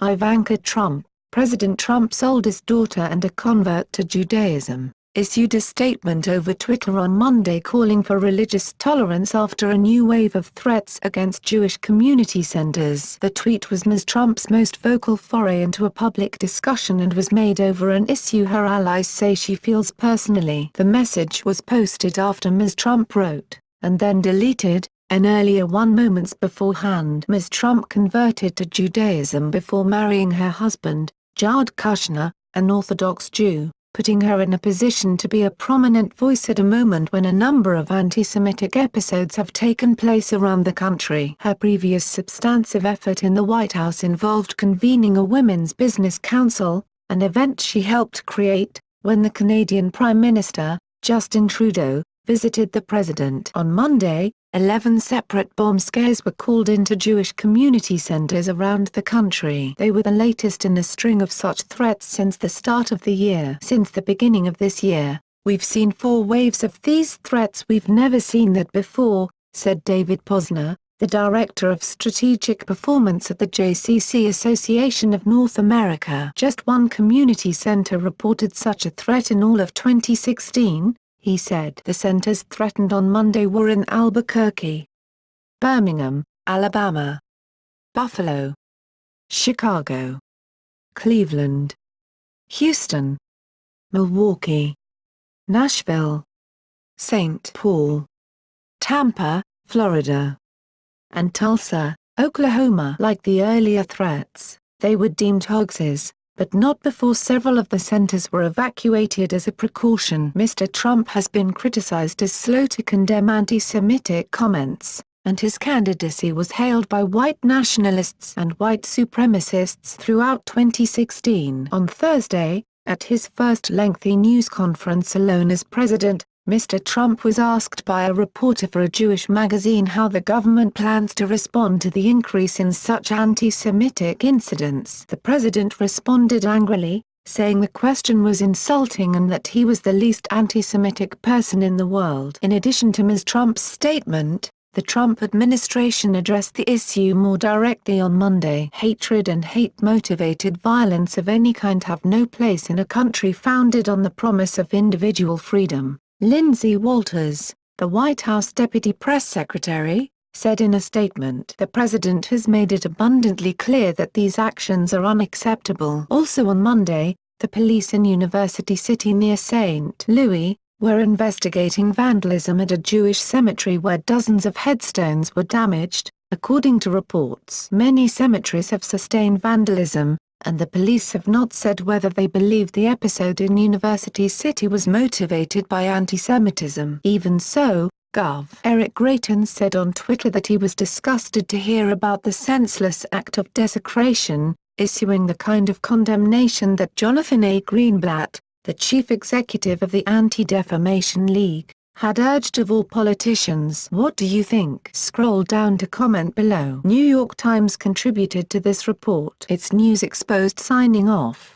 Ivanka Trump, President Trump's oldest daughter and a convert to Judaism, issued a statement over Twitter on Monday calling for religious tolerance after a new wave of threats against Jewish community centers. The tweet was Ms. Trump's most vocal foray into a public discussion and was made over an issue her allies say she feels personally. The message was posted after Ms. Trump wrote, and then deleted, an earlier one moments beforehand. Ms. Trump converted to Judaism before marrying her husband, Jared Kushner, an Orthodox Jew, putting her in a position to be a prominent voice at a moment when a number of anti-Semitic episodes have taken place around the country. Her previous substantive effort in the White House involved convening a Women's Business Council, an event she helped create, when the Canadian Prime Minister, Justin Trudeau, visited the president. On Monday, 11 separate bomb scares were called into Jewish community centers around the country. They were the latest in a string of such threats since the start of the year. Since the beginning of this year, we've seen 4 waves of these threats. We've never seen that before, said David Posner, the Director of Strategic Performance at the JCC Association of North America. Just one community center reported such a threat in all of 2016. He said the centers threatened on Monday were in Albuquerque, Birmingham, Alabama, Buffalo, Chicago, Cleveland, Houston, Milwaukee, Nashville, St. Paul, Tampa, Florida, and Tulsa, Oklahoma. Like the earlier threats, they were deemed hoaxes, but not before several of the centers were evacuated as a precaution. Mr. Trump has been criticized as slow to condemn anti-Semitic comments, and his candidacy was hailed by white nationalists and white supremacists throughout 2016. On Thursday, at his first lengthy news conference alone as president, Mr. Trump was asked by a reporter for a Jewish magazine how the government plans to respond to the increase in such anti-Semitic incidents. The president responded angrily, saying the question was insulting and that he was the least anti-Semitic person in the world. In addition to Ms. Trump's statement, the Trump administration addressed the issue more directly on Monday. Hatred and hate-motivated violence of any kind have no place in a country founded on the promise of individual freedom. Lindsay Walters, the White House deputy press secretary, said in a statement. The president has made it abundantly clear that these actions are unacceptable. Also on Monday, the police in University City near St. Louis were investigating vandalism at a Jewish cemetery where dozens of headstones were damaged, according to reports. Many cemeteries have sustained vandalism, and the police have not said whether they believe the episode in University City was motivated by anti-Semitism. Even so, Gov. Eric Greitens said on Twitter that he was disgusted to hear about the senseless act of desecration, issuing the kind of condemnation that Jonathan A. Greenblatt, the chief executive of the Anti-Defamation League, had urged of all politicians. What do you think? Scroll down to comment below. New York Times contributed to this report. It's News Exposed signing off.